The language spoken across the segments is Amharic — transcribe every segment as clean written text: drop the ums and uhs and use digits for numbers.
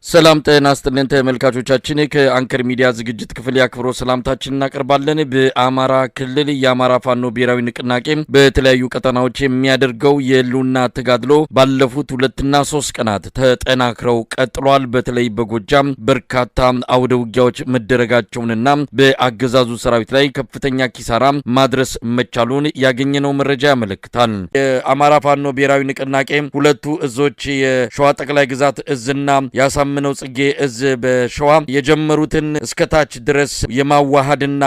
ሰላም ጤና ይስጥልን ተመልካቾቻችን ከአንከር ሚዲያ ዝግጅት ክፍል ያክብሮ ሰላምታችንን እናቀርባለን። በአማራ ክልል የአማራ ፋኖ ብሔራዊ ንቅናቄ በተለያዩ ቀጠናዎች የሚያደርገው የሉና ተጋድሎ ባለፉት 2 እና 3 ቀናት ተጠናክረው ቀጥሏል። በተለይ በጎጃም በርካታ አውደ ውጊያዎች መደረጋቸውንና በአገዛዙ ሰራዊት ላይ ከፍተኛ ኪሳራ ማድረስ መቻሉን ያገኘነው መረጃ ያመለክታል። የአማራ ፋኖ ብሔራዊ ንቅናቄ ሁለቱ እዞች የሸዋ ጠቅላይ ግዛት እዝና ያሳምነው ጽጌ እዝ በሸዋ የጀመሩትን እስከታች ድረስ የማዋሃድና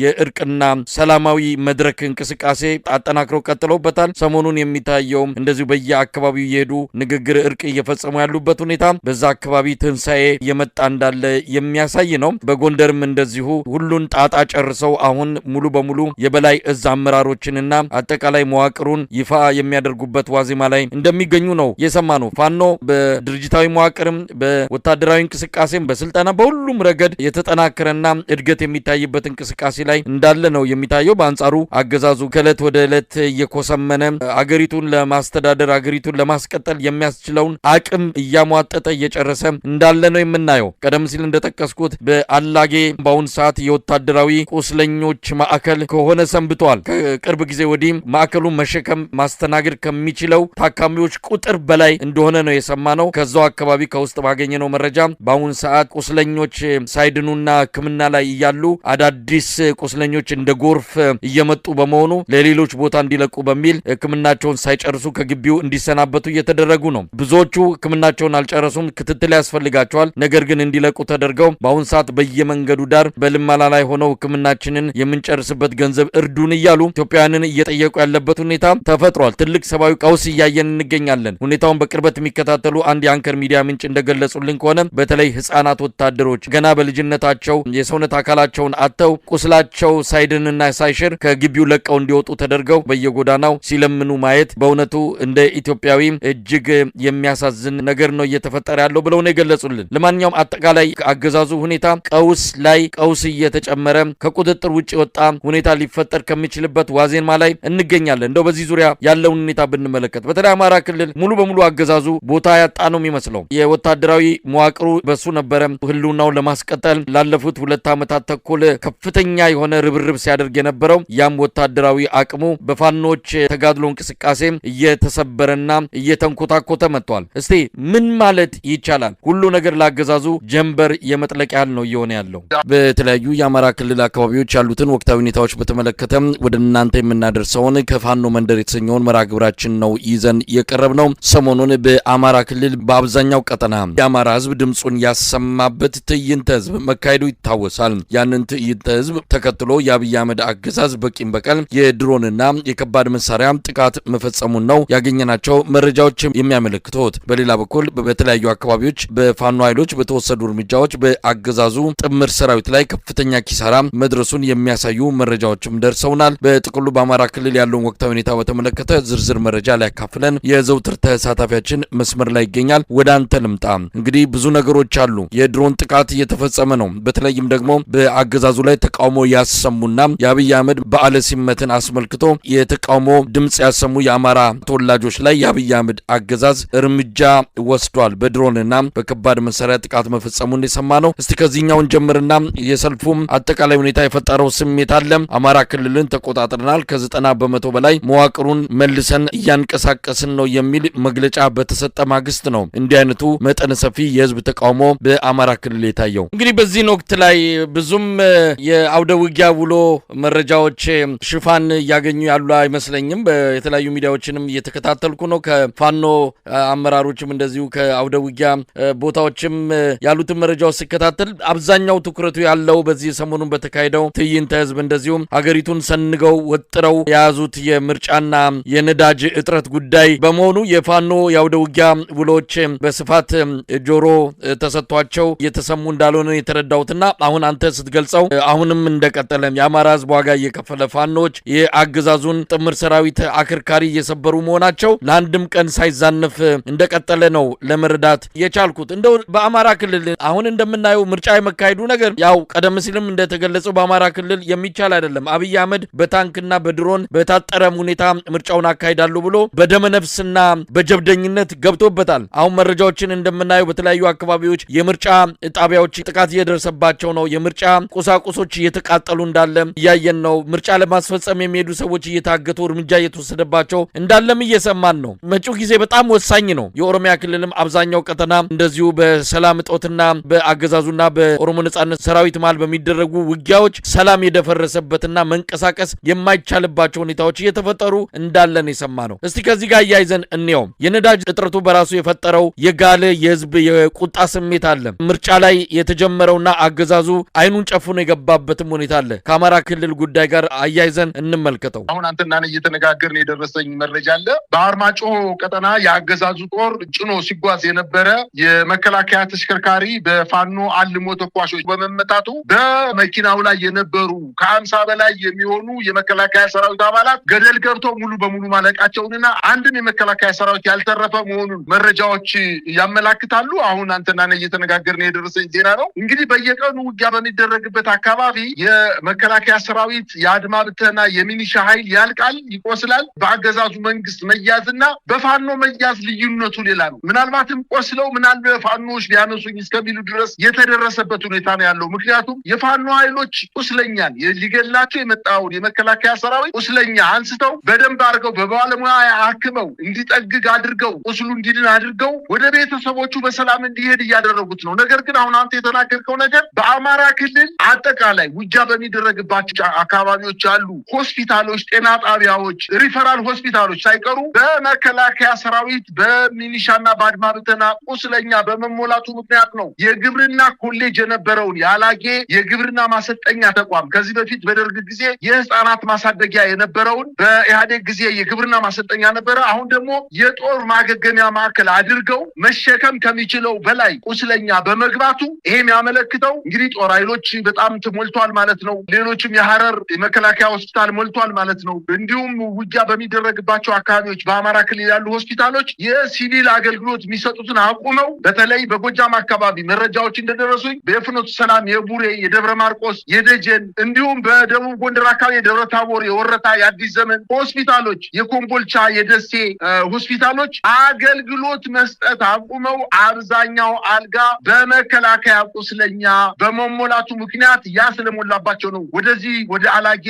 የእርቅና ሰላማዊ መድረክ እንቅስቃሴ አጠናክረው ቀጥለውበታል። ሰሞኑን የሚታየው እንደዚሁ በየአካባቢው የሄዱ ንግግር እርቅ እየፈጸሙ ያሉበት ሁኔታ በዛ አካባቢ ትንሳኤ የመጣ እንዳለ የሚያሳይ ነው። በጎንደርም እንደዚሁ ሁሉን ጣጣ ጨርሰው አሁን ሙሉ በሙሉ የበላይ እዝ አመራሮችንና አጠቃላይ መዋቅሩን ይፋ የሚያደርጉበት ዋዜማ ላይ እንደሚገኙ ነው የሰማነው። ፋኖ በድርጅታዊ መዋቅርም በወታደራዊ እንቅስቃሴም በስልጠና በሁሉም ረገድ የተጠናከረና እድገት የሚታይበት እንቅስቃሴ ላይ እንዳለ ነው የሚታየው። በአንጻሩ አገዛዙ ከዕለት ወደ ዕለት እየኮሰመነ አገሪቱን ለማስተዳደር አገሪቱን ለማስቀጠል የሚያስችለውን አቅም እያሟጠጠ እየጨረሰ እንዳለ ነው የምናየው። ቀደም ሲል እንደጠቀስኩት በአላጌ በአሁን ሰዓት የወታደራዊ ቁስለኞች ማዕከል ከሆነ ሰንብቷል። ከቅርብ ጊዜ ወዲህ ማዕከሉን መሸከም ማስተናገድ ከሚችለው ታካሚዎች ቁጥር በላይ እንደሆነ ነው የሰማነው። ከዛው አካባቢ ከውስጥ ባገኘነው መረጃ በአሁን ሰዓት ቁስለኞች ሳይድኑና ሕክምና ላይ እያሉ አዳዲስ ቁስለኞች እንደ ጎርፍ እየመጡ በመሆኑ ለሌሎች ቦታ እንዲለቁ በሚል ሕክምናቸውን ሳይጨርሱ ከግቢው እንዲሰናበቱ እየተደረጉ ነው። ብዙዎቹ ሕክምናቸውን አልጨረሱም፣ ክትትል ያስፈልጋቸዋል። ነገር ግን እንዲለቁ ተደርገው በአሁን ሰዓት በየመንገዱ ዳር በልመና ላይ ሆነው ሕክምናችንን የምንጨርስበት ገንዘብ እርዱን እያሉ ኢትዮጵያውያንን እየጠየቁ ያለበት ሁኔታ ተፈጥሯል። ትልቅ ሰብአዊ ቀውስ እያየን እንገኛለን። ሁኔታውን በቅርበት የሚከታተሉ አንድ የአንከር ሚዲያ ምንጭ እንደገለጹልን ከሆነ በተለይ ህፃናት ወታደሮች ገና በልጅነታቸው የሰውነት አካላቸውን አጥተው ቁስላቸው ሳይድንና ሳይሽር ከግቢው ለቀው እንዲወጡ ተደርገው በየጎዳናው ሲለምኑ ማየት በእውነቱ እንደ ኢትዮጵያዊ እጅግ የሚያሳዝን ነገር ነው እየተፈጠረ ያለው ብለው ነው የገለጹልን። ለማንኛውም አጠቃላይ አገዛዙ ሁኔታ ቀውስ ላይ ቀውስ እየተጨመረ ከቁጥጥር ውጭ ወጣ ሁኔታ ሊፈጠር ከሚችልበት ዋዜማ ላይ እንገኛለን። እንደው በዚህ ዙሪያ ያለውን ሁኔታ ብንመለከት በተለይ አማራ ክልል ሙሉ በሙሉ አገዛዙ ቦታ ያጣ ነው የሚመስለው። የወታደራዊ መዋቅሩ በሱ ነበረ ህልውናውን ለማስቀጠል ላለፉት 2 ዓመታት ተኩል ከፍተኛ የሆነ ርብርብ ሲያደርግ የነበረው ያም ወታደራዊ አቅሙ በፋኖች ተጋድሎ እንቅስቃሴ እየተሰበረና እየተንኮታኮተ መጥቷል። እስቲ ምን ማለት ይቻላል? ሁሉ ነገር ላገዛዙ ጀንበር የመጥለቅ ያህል ነው እየሆነ ያለው። በተለያዩ የአማራ ክልል አካባቢዎች ያሉትን ወቅታዊ ሁኔታዎች በተመለከተ ወደ እናንተ የምናደርሰውን ከፋኖ መንደር የተሰኘውን መርሃ ግብራችን ነው ይዘን የቀረብ ነው። ሰሞኑን በአማራ ክልል በአብዛኛው ቀጠና የአማራ ህዝብ ድምጹን ያሰማበት ትዕይንተ ህዝብ መካሄዱ ይታወሳል። ያንን ትዕይንተ ህዝብ ተከትሎ የአብይ አህመድ አገዛዝ በቂም በቀል የድሮንና የከባድ መሳሪያ ጥቃት መፈጸሙን ነው ያገኘናቸው መረጃዎች የሚያመለክቱት። በሌላ በኩል በተለያዩ አካባቢዎች በፋኖ ኃይሎች በተወሰዱ እርምጃዎች በአገዛዙ ጥምር ሰራዊት ላይ ከፍተኛ ኪሳራ መድረሱን የሚያሳዩ መረጃዎችም ደርሰውናል። በጥቅሉ በአማራ ክልል ያለውን ወቅታዊ ሁኔታ በተመለከተ ዝርዝር መረጃ ሊያካፍለን የዘውትር ተሳታፊያችን መስመር ላይ ይገኛል። ወደ አንተ ልምጣ። እንግዲህ ብዙ ነገሮች አሉ። የድሮን ጥቃት እየተፈጸመ ነው። በተለይም ደግሞ በአገዛዙ ላይ ተቃውሞ ያሰሙና የአብይ አህመድ በዓለ ሲመትን አስመልክቶ የተቃውሞ ድምጽ ያሰሙ የአማራ ተወላጆች ላይ የአብይ አህመድ አገዛዝ እርምጃ ወስዷል። በድሮንና በከባድ መሳሪያ ጥቃት መፈጸሙን የሰማ ነው። እስቲ ከዚህኛውን ጀምርና የሰልፉም አጠቃላይ ሁኔታ የፈጠረው ስሜት አለ። አማራ ክልልን ተቆጣጥረናል፣ ከ90 በመቶ በላይ መዋቅሩን መልሰን እያንቀሳቀስን ነው የሚል መግለጫ በተሰጠ ማግስት ነው እንዲህ አይነቱ መጠነ ሰፊ የህዝብ ተቃውሞ በአማራ ክልል የታየው። እንግዲህ በዚህ ወቅት ላይ ብዙም የአውደ ውጊያ ውሎ መረጃዎች ሽፋን እያገኙ ያሉ አይመስለኝም። በተለያዩ ሚዲያዎችንም እየተከታተልኩ ነው። ከፋኖ አመራሮችም እንደዚሁ ከአውደ ውጊያ ቦታዎችም ያሉትን መረጃዎች ሲከታተል አብዛኛው ትኩረቱ ያለው በዚህ ሰሞኑን በተካሄደው ትዕይንተ ህዝብ እንደዚሁ ሀገሪቱን ሰንገው ወጥረው የያዙት የምርጫና የነዳጅ እጥረት ጉዳይ በመሆኑ የፋኖ የአውደ ውጊያ ውሎች በስፋት ጆሮ ተሰጥቷቸው የተሰሙ እንዳልሆነ የተረዳሁትና አሁን አንተ ስትገልጸው አሁንም እንደቀጠለ የአማራ ህዝብ ዋጋ እየከፈለ ፋኖች የአገዛዙን ጥምር ሰራዊት አክርካሪ እየሰበሩ መሆናቸው ለአንድም ቀን ሳይዛነፍ እንደቀጠለ ነው ለመረዳት የቻልኩት። እንደው በአማራ ክልል አሁን እንደምናየው ምርጫ የመካሄዱ ነገር ያው ቀደም ሲልም እንደተገለጸው በአማራ ክልል የሚቻል አይደለም። አብይ አህመድ በታንክና በድሮን በታጠረ ሁኔታ ምርጫውን አካሂዳሉ ብሎ በደመነፍስና በጀብደኝነት ገብቶበታል። አሁን መረጃዎችን እንደምናየው በተለያዩ አካባቢዎች የምርጫ ጣቢያዎች ጥቃት እየደረሰባቸው ነው። የምርጫ ቁሳቁሶች እየተቃጠሉ እንዳለ እያየን ነው። ምርጫ ለማስፈጸም የሚሄዱ ሰዎች እየታገቱ እርምጃ እየተወሰደባቸው እንዳለም እየሰማን ነው። መጪው ጊዜ በጣም ወሳኝ ነው። የኦሮሚያ ክልልም አብዛኛው ቀጠና እንደዚሁ በሰላም እጦትና በአገዛዙና በኦሮሞ ነጻነት ሰራዊት መሃል በሚደረጉ ውጊያዎች ሰላም የደፈረሰበትና መንቀሳቀስ የማይቻልባቸው ሁኔታዎች እየተፈጠሩ እንዳለን የሰማነው። እስቲ ከዚህ ጋር እያይዘን እንየው። የነዳጅ እጥረቱ በራሱ የፈጠረው የጋለ የህዝብ የቁጣ ስሜት አለ። ምርጫ ላይ የተጀመረውና አገዛዙ አይኑን ጨፍኖ የገባበትም ሁኔታ አለ። ከአማራ ክልል ጉዳይ ጋር አያይዘን እንመልከተው። አሁን አንተና እኔ እየተነጋገርን የደረሰኝ መረጃ አለ። በአርማጭሆ ቀጠና የአገዛዙ ጦር ጭኖ ሲጓዝ የነበረ የመከላከያ ተሽከርካሪ በፋኖ አልሞ ተኳሾች በመመታቱ በመኪናው ላይ የነበሩ ከ50 በላይ የሚሆኑ የመከላከያ ሰራዊት አባላት ገደል ገብተው ሙሉ በሙሉ ማለቃቸውንና አንድም የመከላከያ ሰራዊት ያልተረፈ መሆኑን መረጃዎች ያመላክታሉ። አሁን አንተና እኔ እየተነጋገርን የደረሰኝ ዜና ነው። እንግዲህ በየቀኑ ውጊያ በሚደረግበት አካባቢ የመከላከያ ሰራዊት የአድማ ብተና የሚኒሻ ኃይል ያልቃል፣ ይቆስላል። በአገዛዙ መንግስት መያዝና በፋኖ መያዝ ልዩነቱ ሌላ ነው። ምናልባትም ቆስለው ምናልባት ፋኖዎች ሊያነሱኝ እስከሚሉ ድረስ የተደረሰበት ሁኔታ ነው ያለው። ምክንያቱም የፋኖ ኃይሎች ቁስለኛን ሊገላቸው የመጣውን የመከላከያ ሰራዊት ቁስለኛ አንስተው በደንብ አድርገው በባለሙያ አክመው እንዲጠግግ አድርገው ቁስሉ እንዲድን አድርገው ወደ ቤተሰቦቹ በሰላም እንዲሄድ እያደረጉት ነው። ነገር ግን አሁን አንተ የተናገርከው ነገር በአማራ ክልል አጠቃላይ ውጊያ በሚደረግባቸው አካባቢዎች ያሉ ሆስፒታሎች፣ ጤና ጣቢያዎች፣ ሪፈራል ሆስፒታሎች ሳይቀሩ በመከላከያ ሰራዊት በሚኒሻና በአድማ ብተና ቁስለኛ በመሞላቱ ምክንያት ነው። የግብርና ኮሌጅ የነበረውን የአላጌ የግብርና ማሰልጠኛ ተቋም ከዚህ በፊት በደርግ ጊዜ የህፃናት ማሳደጊያ የነበረውን በኢህአዴግ ጊዜ የግብርና ማሰልጠኛ ነበረ። አሁን ደግሞ የጦር ማገገሚያ ማዕከል አድርገው መሸከም ከሚችለው በላይ ቁስለኛ በመግባቱ ይሄም ያመለክተው እንግዲህ ጦር ኃይሎች በጣም ተሞልቷል ማለት ነው። ሌሎችም የሐረር የመከላከያ ሆስፒታል ሞልቷል ማለት ነው። እንዲሁም ውጊያ በሚደረግባቸው አካባቢዎች በአማራ ክልል ያሉ ሆስፒታሎች የሲቪል አገልግሎት የሚሰጡትን አቁመው በተለይ በጎጃም አካባቢ መረጃዎች እንደደረሱኝ በፍኖተ ሰላም፣ የቡሬ፣ የደብረ ማርቆስ፣ የደጀን እንዲሁም በደቡብ ጎንደር አካባቢ የደብረ ታቦር፣ የወረታ፣ የአዲስ ዘመን ሆስፒታሎች፣ የኮምቦልቻ፣ የደሴ ሆስፒታሎች አገልግሎት መስጠት አቁመው አብዛኛው አልጋ በመከላከያ ቁስለኛ በመሞላቱ ምክንያት ያ ስለሞላባቸው ነው ወደዚህ ወደ አላጌ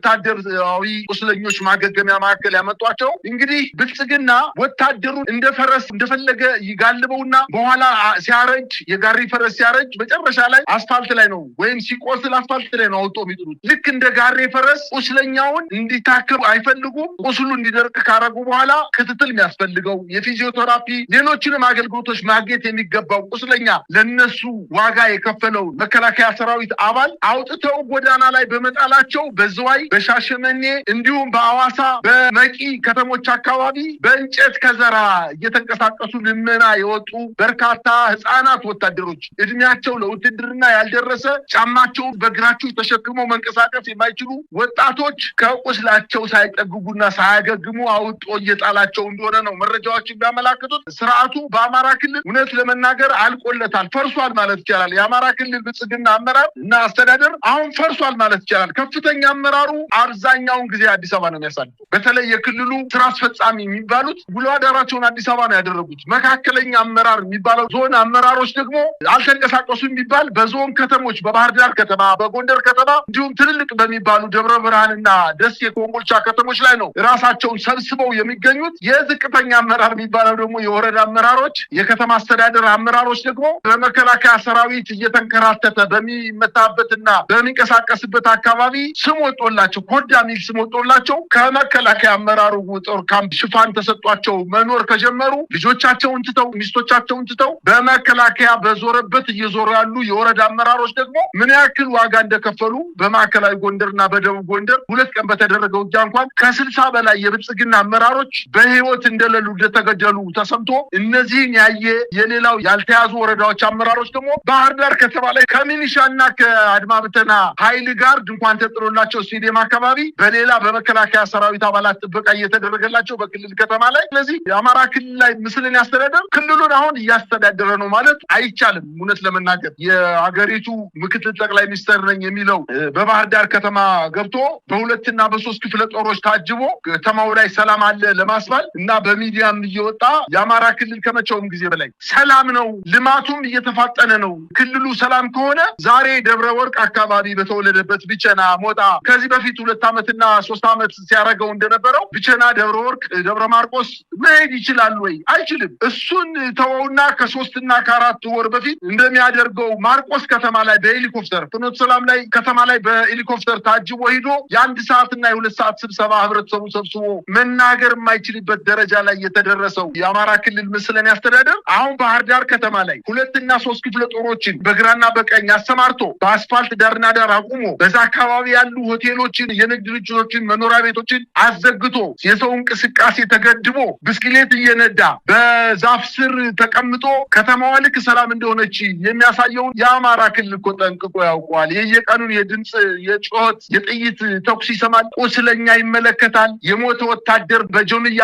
ወታደራዊ ቁስለኞች ማገገሚያ ማዕከል ያመጧቸው። እንግዲህ ብልጽግና ወታደሩን እንደፈረስ እንደፈለገ ይጋልበውና በኋላ ሲያረጅ የጋሪ ፈረስ ሲያረጅ መጨረሻ ላይ አስፋልት ላይ ነው ወይም ሲቆስል አስፋልት ላይ ነው አውጦ የሚጥሉት። ልክ እንደ ጋሪ ፈረስ ቁስለኛውን እንዲታከም አይፈልጉም። ቁስሉ እንዲደርቅ ካረጉ በኋላ ክትትል የሚያስፈልገው የፊዚዮቴራፒ ሌሎችንም አገልግሎቶች ማግኘት የሚገባው ቁስለኛ ለነሱ ዋጋ የከፈለው መከላከያ ሰራዊት አባል አውጥተው ጎዳና ላይ በመጣላቸው በዝዋይ፣ በሻሸመኔ እንዲሁም በአዋሳ በመቂ ከተሞች አካባቢ በእንጨት ከዘራ እየተንቀሳቀሱ ልመና የወጡ በርካታ ህፃናት ወታደሮች እድሜያቸው ለውትድርና ያልደረሰ ጫማቸው በእግራቸው ተሸክመው መንቀሳቀስ የማይችሉ ወጣቶች ከቁስላቸው ሳይጠግጉና ሳያገግሙ አውጦ እየጣላቸው እንደሆነ ነው መረጃዎች የሚያመላክቱት። ስርዓቱ በአማራ ክልል እውነት ለመናገር አልቆለታል፣ ፈርሷል ማለት ይቻላል። የአማራ ክልል ብልጽግና አመራር እና አስተዳደር አሁን ፈርሷል ማለት ይቻላል። ከፍተኛ አመራሩ አብዛኛውን ጊዜ አዲስ አበባ ነው የሚያሳልፈው። በተለይ የክልሉ ስራ አስፈጻሚ የሚባሉት ውሎ አዳራቸውን አዲስ አበባ ነው ያደረጉት። መካከለኛ አመራር የሚባለው ዞን አመራሮች ደግሞ አልተንቀሳቀሱ የሚባል በዞን ከተሞች በባህር ዳር ከተማ፣ በጎንደር ከተማ እንዲሁም ትልልቅ በሚባሉ ደብረ ብርሃንና ደሴ፣ ኮምቦልቻ ከተሞች ላይ ነው ራሳቸውን ሰብስበው የሚገኙት። የዝቅተኛ አመራር የሚባለው ደግሞ የወረዳ አመራሮች፣ የከተማ አስተዳደር አመራሮች ደግሞ በመከላከያ ሰራዊት እየተንከራተተ በሚመታበትና በሚንቀሳቀስበት አካባቢ ስም ወጦላቸው ኮዳ ሚል ስም ወጦላቸው ከመከላከያ አመራሩ ጦር ካምፕ ሽፋን ተሰጧቸው መኖር ከጀመሩ ልጆቻቸውን ትተው ሚስቶቻቸውን ትተው በመከላከያ በዞረበት እየዞሩ ያሉ የወረዳ አመራሮች ደግሞ ምን ያክል ዋጋ እንደከፈሉ በማዕከላዊ ጎንደርና በደቡብ ጎንደር 2 ቀን በተደረገው ውጊያ እንኳን ከ60 በላይ የብልጽግና አመራሮች በህይወት እንደሌሉ እንደተገደሉ ተሰምቶ እነዚህን ያየ የሌላው ያልተያዙ ወረዳዎች አመራሮች ደግሞ ባህር ዳር ከተማ ላይ ከሚኒሻና ከአድማ ብተና ኃይል ጋር ድንኳን ተጥሎላቸው ስቴዲየም አካባቢ በሌላ በመከላከያ ሰራዊት አባላት ጥበቃ እየተደረገላቸው በክልል ከተማ ላይ። ስለዚህ የአማራ ክልል ላይ ምስልን ያስተዳደር ክልሉን አሁን እያስተዳደረ ነው ማለት አይቻልም። እውነት ለመናገር የሀገሪቱ ምክትል ጠቅላይ ሚኒስትር ነኝ የሚለው በባህር ዳር ከተማ ገብቶ በ2 እና በ3 ክፍለ ጦሮች ታጅቦ ከተማው ላይ ሰላም አለ ለማስባል እና በሚዲያም እየወጣ የአማራ ክልል ከመቼውም ጊዜ በላይ ሰላም ነው፣ ልማቱም እየተፋጠነ ነው። ክልሉ ሰላም ከሆነ ዛሬ ደብረ ወርቅ አካባቢ በተወለደበት ብቸና ሞጣ ከዚህ በፊት 2 ዓመትና 3 ዓመት ሲያደርገው እንደነበረው ብቸና ደብረ ወርቅ ደብረ ማርቆስ መሄድ ይችላል ወይ? አይችልም። እሱን ተወውና ከ3 እና ከ4 ወር በፊት እንደሚያደርገው ማርቆስ ከተማ ላይ በሄሊኮፕተር ፍኖተ ሰላም ላይ ከተማ ላይ በሄሊኮፕተር ታጅቦ ሄዶ የ1 ሰዓትና የ2 ሰዓት ስብሰባ ህብረተሰቡ ሰብስቦ መናገር የማይችልበት ደረጃ ላይ የተደረሰው የአማራ ክልል ምስለኔ አስተዳደር አሁን ባህር ዳር ከተማ ላይ 2 እና 3 ክፍለ ጦሮችን በግራና በቀኝ አሰማርቶ በአስፋልት ዳርና ዳር አቁሞ በዛ አካባቢ ያሉ ሆቴሎችን፣ የንግድ ድርጅቶችን፣ መኖሪያ ቤቶችን አዘግቶ የሰው እንቅስቃሴ ተገድቦ ብስክሌት እየነዳ በዛፍ ስር ተቀምጦ ከተማዋ ልክ ሰላም እንደሆነች የሚያሳየውን የአማራ ክልል እኮ ጠንቅቆ ያውቀዋል። የየቀኑን የድምፅ የጩኸት የጥይት ተኩስ ይሰማል። ቁስለኛ ይመለከታል። የሞተ ወታደር በጆንያ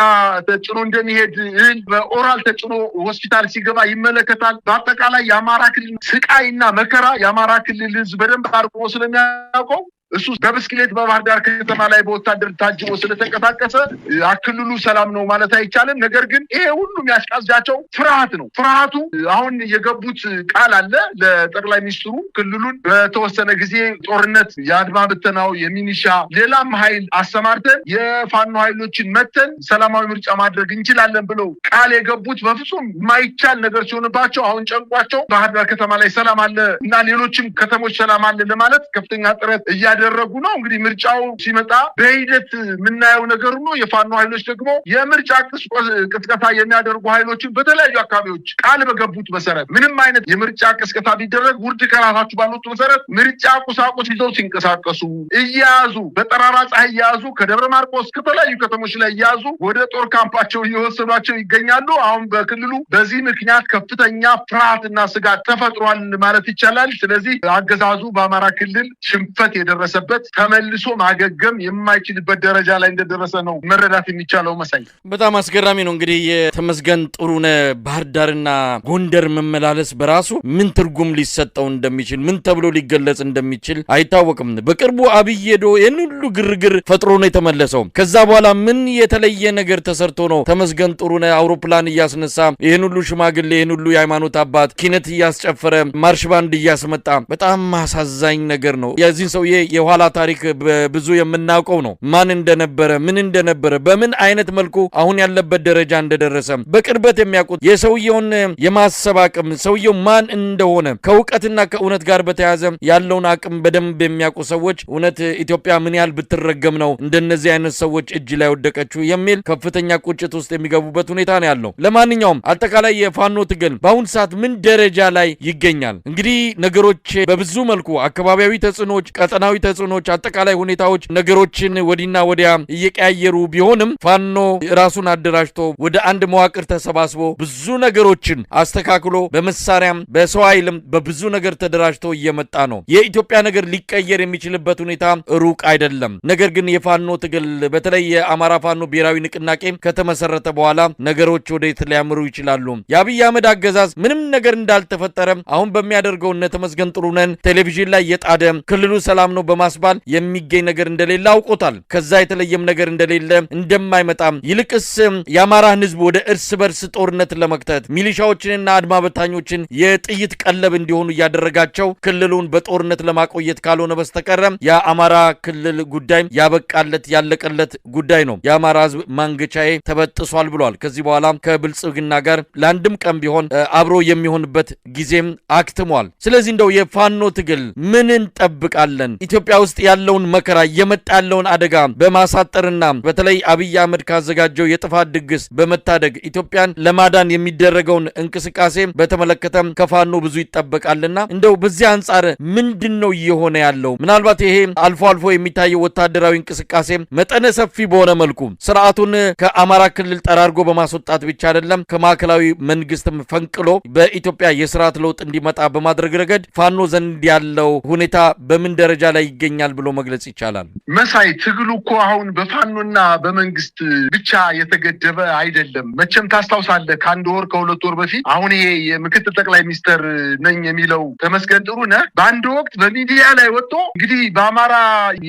ተጭኖ እንደሚሄድ እህል በኦራል ተጭኖ ሆስፒታል ሲገባ ይመለከታል። በአጠቃላይ የአማራ ክልል ስቃይና መከራ የአማራ ክልል ህዝብ በደንብ አድርጎ ስለሚያውቀው እሱ በብስክሌት በባህር ዳር ከተማ ላይ በወታደር ታጅቦ ስለተንቀሳቀሰ አክልሉ ሰላም ነው ማለት አይቻልም። ነገር ግን ይሄ ሁሉ የሚያስቃዛቸው ፍርሃት ነው። ፍርሃቱ አሁን የገቡት ቃል አለ ለጠቅላይ ሚኒስትሩ ክልሉን በተወሰነ ጊዜ ጦርነት የአድማ ብተናው የሚኒሻ ሌላም ኃይል አሰማርተን የፋኖ ኃይሎችን መተን ሰላማዊ ምርጫ ማድረግ እንችላለን ብለው ቃል የገቡት በፍጹም የማይቻል ነገር ሲሆንባቸው አሁን ጨንቋቸው ባህር ዳር ከተማ ላይ ሰላም አለ እና ሌሎችም ከተሞች ሰላም አለ ለማለት ከፍተኛ ጥረት እያደረጉ ነው። እንግዲህ ምርጫው ሲመጣ በሂደት የምናየው ነገር ነው። የፋኖ ኃይሎች ደግሞ የምርጫ ቅስቀሳ የሚያደርጉ ኃይሎችን በተለያዩ አካባቢዎች ቃል በገቡት መሰረት ምንም አይነት የምርጫ ቅስቀሳ ቢደረግ ውርድ ከራሳችሁ ባሉት መሰረት ምርጫ ቁሳቁስ ይዘው ሲንቀሳቀሱ እያያዙ በጠራራ ፀሐይ እያያዙ ከደብረ ማርቆስ ከተለያዩ ከተሞች ላይ እያያዙ ወደ ጦር ካምፓቸው እየወሰዷቸው ይገኛሉ። አሁን በክልሉ በዚህ ምክንያት ከፍተኛ ፍርሃትና ስጋት ተፈጥሯል ማለት ይቻላል። ስለዚህ አገዛዙ በአማራ ክልል ሽንፈት የደረሰበት ተመልሶ ማገገም የማይችልበት ደረጃ ላይ እንደደረሰ ነው መረዳት የሚቻለው። መሳይ በጣም አስገራሚ ነው። እንግዲህ የተመስገን ጥሩነህ ባህር ዳርና ጎንደር መመላለስ በራሱ ምን ትርጉም ሊሰጠው እንደሚችል ምን ተብሎ ሊገለጽ እንደሚችል አይታወቅም። በቅርቡ አብይ ሄዶ ይህን ሁሉ ግርግር ፈጥሮ ነው የተመለሰው። ከዛ በኋላ ምን የተለየ ነገር ተሰርቶ ነው ተመስገን ጥሩነህ አውሮፕላን እያስነሳ ይህን ሁሉ ሽማግሌ ይህን ሁሉ የሃይማኖት አባት ኪነት እያስጨፈረ ማርሽ ባንድ እያስመጣ? በጣም አሳዛኝ ነገር ነው። የዚህን ሰውዬ የኋላ ታሪክ ብዙ የምናውቀው ነው። ማን እንደነበረ ምን እንደነበረ በምን አይነት መልኩ አሁን ያለበት ደረጃ እንደደረሰ በቅርበት የሚያውቁት የሰውየውን የማሰብ አቅም ሰውየው ማን እንደሆነ ከእውቀትና ከእውነት ጋር በተያያዘ ያለውን አቅም በደንብ የሚያውቁ ሰዎች እውነት ኢትዮጵያ ምን ያህል ብትረገም ነው እንደነዚህ አይነት ሰዎች እጅ ላይ ወደቀችው የሚል ከፍተኛ ቁጭት ውስጥ የሚገቡበት ሁኔታ ነው ያለው። ለማንኛውም አጠቃላይ የፋኖ ትግል በአሁን ሰዓት ምን ደረጃ ላይ ይገኛል? እንግዲህ ነገሮች በብዙ መልኩ አካባቢያዊ ተጽዕኖች፣ ቀጠናዊ ተጽዕኖች፣ አጠቃላይ ሁኔታዎች ነገሮችን ወዲና ወዲያ እየቀያየሩ ቢሆንም ፋኖ ራሱን አደራጅቶ ወደ አንድ መዋቅር ተሰባስቦ ብዙ ነገሮችን አስተካክሎ በመሳሪያም በሰው ኃይልም በብዙ ነገር ተደራጅቶ እየመጣ ነው። የኢትዮጵያ ነገር ሊቀየር የሚችልበት ሁኔታ ሩቅ አይደለም። ነገር ግን የፋኖ ትግል በተለይ የአማራ ፋኖ ብሔራዊ ንቅናቄ ከተመሰረተ በኋላ ነገሮች ወዴት ሊያምሩ ይችላሉ? የአብይ አህመድ አገዛዝ ምንም ነገር እንዳልተፈጠረ አሁን በሚያደርገው እነ ተመስገን ጥሩነህን ቴሌቪዥን ላይ የጣደ ክልሉ ሰላም ነው በማስባል የሚገኝ ነገር እንደሌለ አውቆታል። ከዛ የተለየም ነገር እንደሌለ እንደማይመጣም ይልቅስ የአማራን ሕዝብ ወደ እርስ በርስ ጦርነት ለመክተት ሚሊሻዎችንና አድማ በታኞችን የጥይት ቀለብ እንዲሆኑ እያደረጋቸው ክልሉን በጦርነት ለማቆየት ካልሆነ በስተቀረ የአማራ ክልል ጉዳይ ያበቃለት ያለቀለት ጉዳይ ነው። የአማራ ሕዝብ ማንገቻዬ ተበጥሷል ብሏል። ከዚህ በኋላ ከብልጽግና ጋር ለአንድም ቀን ቢሆን አብሮ የሚሆንበት ጊዜም አክትሟል። ስለዚህ እንደው የፋኖ ትግል ምን እንጠብቃለን? ኢትዮጵያ ውስጥ ያለውን መከራ እየመጣ ያለውን አደጋ በማሳጠርና በተለይ አብይ አህመድ ካዘጋጀው የጥፋት ድግስ በመታደግ ኢትዮጵያን ለማዳን የሚደረገውን እንቅስቃሴ በተመለከተ ከፋኖ ብዙ ይጠበቃልና እንደው በዚህ አንጻር ምንድነው እየሆነ ያለው? ምናልባት ይሄ አልፎ አልፎ የሚታየው ወታደራዊ እንቅስቃሴ መጠነ ሰፊ በሆነ መልኩ ስርዓቱን ከአማራ ክልል ጠራርጎ በማስወጣት ብቻ አይደለም ከማዕከላዊ መንግስትም ፈንቅሎ በኢትዮጵያ የስርዓት ለውጥ እንዲመጣ በማድረግ ረገድ ፋኖ ዘንድ ያለው ሁኔታ በምን ደረጃ ላይ ይገኛል ብሎ መግለጽ ይቻላል? መሳይ ትግሉ እኮ አሁን በፋኖና በመንግስት ብቻ የተገደበ አይደለም። መቼም ታስታውሳለህ ከአንድ ወር ከሁለት ወር በፊት አሁን ይሄ የምክትል ጠቅላይ ሚኒስትር ነኝ የሚለው ተመስገን ጥሩነህ በአንድ ወቅት በሚዲያ ላይ ወጥቶ እንግዲህ በአማራ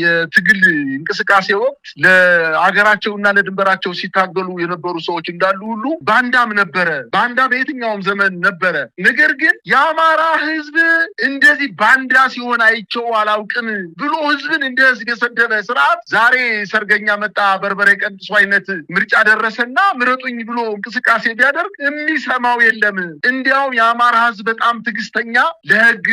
የትግል እንቅስቃሴ ወቅት ለአገራቸውና ለድንበራቸው ሲታገሉ የነበሩ ሰዎች እንዳሉ ሁሉ ባንዳም ነበረ። ባንዳ በየትኛውም ዘመን ነበረ። ነገር ግን የአማራ ህዝብ እንደዚህ ባንዳ ሲሆን አይቼው አላውቅም ብሎ ህዝብን እንደ ህዝብ የሰደበ ስርዓት ዛሬ ሰርገኛ መጣ በርበሬ ቀንጥሶ አይነት ምርጫ ደረሰና ምረጡኝ ብሎ እንቅስቃሴ ቢያደርግ የሚሰማው የለም። እንዲያው የአማራ ህዝብ በጣም ትዕግስተኛ ለህግ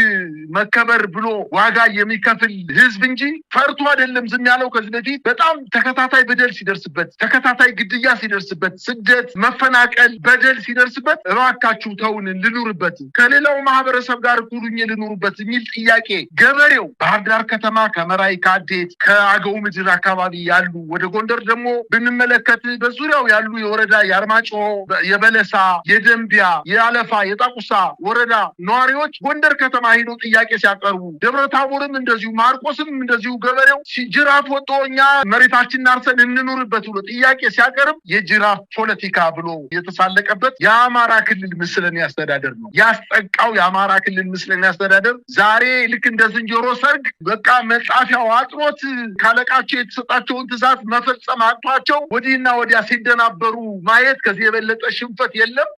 መከበር ብሎ ዋጋ የሚከፍል ህዝብ እንጂ ፈርቶ አይደለም ዝም ያለው። ከዚህ በፊት በጣም ተከታታይ በደል ሲደርስበት፣ ተከታታይ ግድያ ሲደርስበት፣ ስደት፣ መፈናቀል፣ በደል ሲደርስበት እባካችሁ ተውን ልኑርበት ከሌላው ማህበረሰብ ጋር እኩሉኝ ልኑርበት የሚል ጥያቄ ገበሬው ባህር ዳር ከተማ ከመራይ ከአዴት ከአገው ምድር አካባቢ ያሉ ወደ ጎንደር ደግሞ ብንመለከት በዙሪያው ያሉ የወረዳ የአርማጭሆ የበለሳ የደንቢያ የአለፋ የጣቁሳ ወረዳ ነዋሪዎች ጎንደር ከተማ ሄደው ጥያቄ ሲያቀርቡ ደብረታቦርም እንደዚሁ ማርቆስም እንደዚሁ ገበሬው ጅራፍ ወጥቶ እኛ መሬታችንን አርሰን እንኑርበት ብሎ ጥያቄ ሲያቀርብ የጅራፍ ፖለቲካ ብሎ የተሳለቀበት የአማራ ክልል ምስለኔ አስተዳደር ነው ያስጠቃው። የአማራ ክልል ምስለኔ አስተዳደር ዛሬ ልክ እንደ ዝንጀሮ ሰርግ በቃ መጻፊያው አጥሮት ካለቃቸው የተሰጣቸውን ትዕዛዝ መፈጸም አጥቷቸው ወዲህና ወዲያ ሲደናበሩ ማየት ከዚህ የበለጠ ሽንፈት የለም።